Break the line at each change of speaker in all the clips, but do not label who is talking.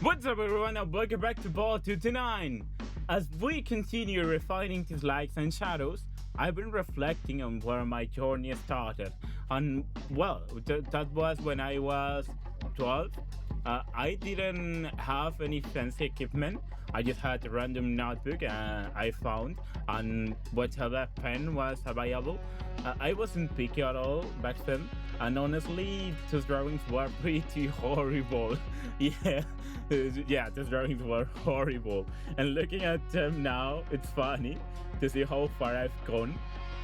What's up, everyone, and welcome back to Ball 229. As we continue refining these lights and shadows, I've been reflecting on where my journey started. And, well, that was when I was 12. I didn't have any fancy equipment. I just had a random notebook I found and whatever pen was available. I wasn't picky at all back then, and honestly, those drawings were pretty horrible. Yeah, yeah, those drawings were horrible. And looking at them now, it's funny to see how far I've gone.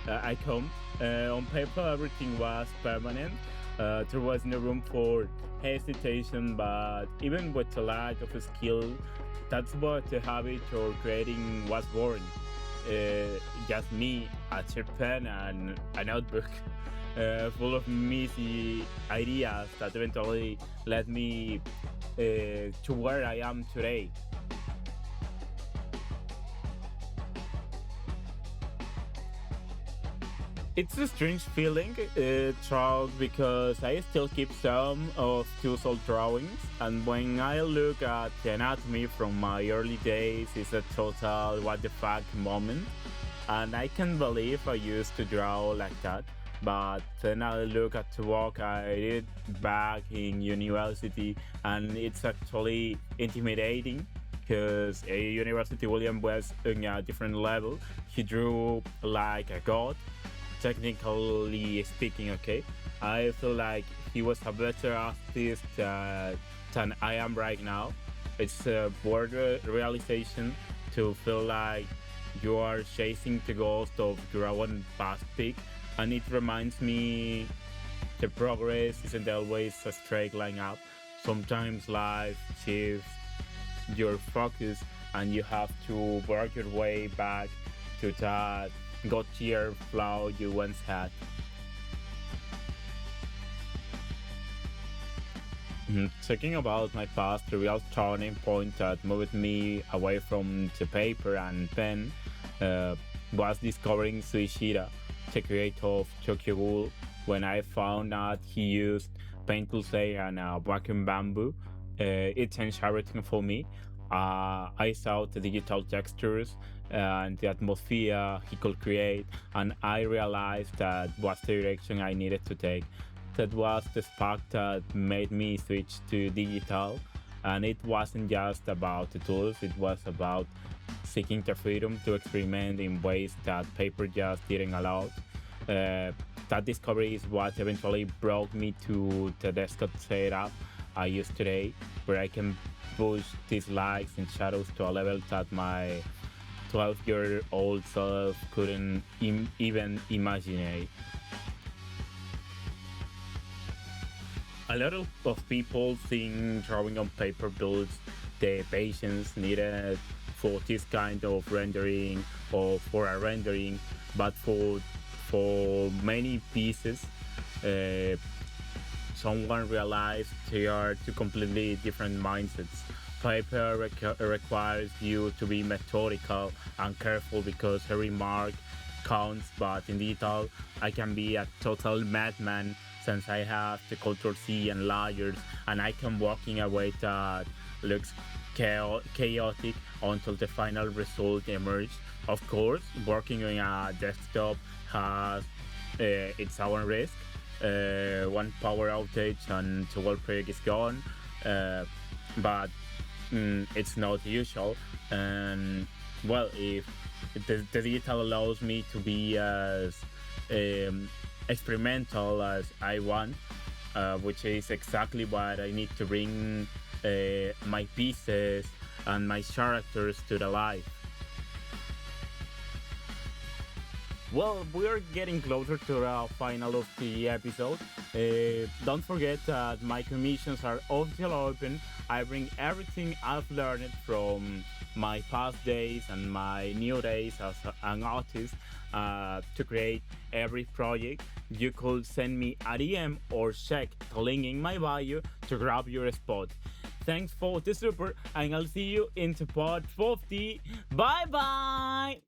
I come. On paper, everything was permanent. There was no room for hesitation, but even with the lack of skill, that's what the habit or creating was born. Just me, a chip pen, and a notebook full of messy ideas that eventually led me to where I am today. It's a strange feeling, Charles, because I still keep some of those old drawings, and when I look at the anatomy from my early days, it's a total what the fuck moment. And I can't believe I used to draw like that. But then I look at the work I did back in university, and it's actually intimidating because a University William was on a different level. He drew like a god, technically speaking, okay. I feel like he was a better artist than I am right now. It's a bored realization to feel like you are chasing the ghost of your own past peak, and it reminds me the progress isn't always a straight line up. Sometimes life shifts your focus, and you have to work your way back to that god tier flow you once had. Talking about my past, the real turning point that moved me away from the paper and pen uh, was discovering Suishida, the creator of Tokyo Ghoul. When I found out he used paint say and vacuum bamboo, it changed everything for me. I saw the digital textures and the atmosphere he could create, and I realized that was the direction I needed to take. That was the spark that made me switch to digital, and it wasn't just about the tools, it was about seeking the freedom to experiment in ways that paper just didn't allow. That discovery is what eventually brought me to the desktop setup I use today, where I can push these lights and shadows to a level that my 12-year-old self couldn't even imagine. A lot of people think drawing on paper builds the patience needed for this kind of rendering or for a rendering, but for many pieces, uh, someone realized they are two completely different mindsets. Paper requires you to be methodical and careful because every mark counts, but in digital, I can be a total madman since I have the Ctrl C and layers, and I can work in a way that looks chaotic until the final result emerges. Of course, working on a desktop has its own risk. One power outage and the whole project is gone, but it's not usual. And well, if the digital allows me to be as experimental as I want, which is exactly what I need to bring my pieces and my characters to the life. Well, we're getting closer to the final of the episode. Don't forget that my commissions are still open. I bring everything I've learned from my past days and my new days as an artist to create every project. You could send me a DM or check the link in my bio to grab your spot. Thanks for the support, and I'll see you in the part 50. Bye bye!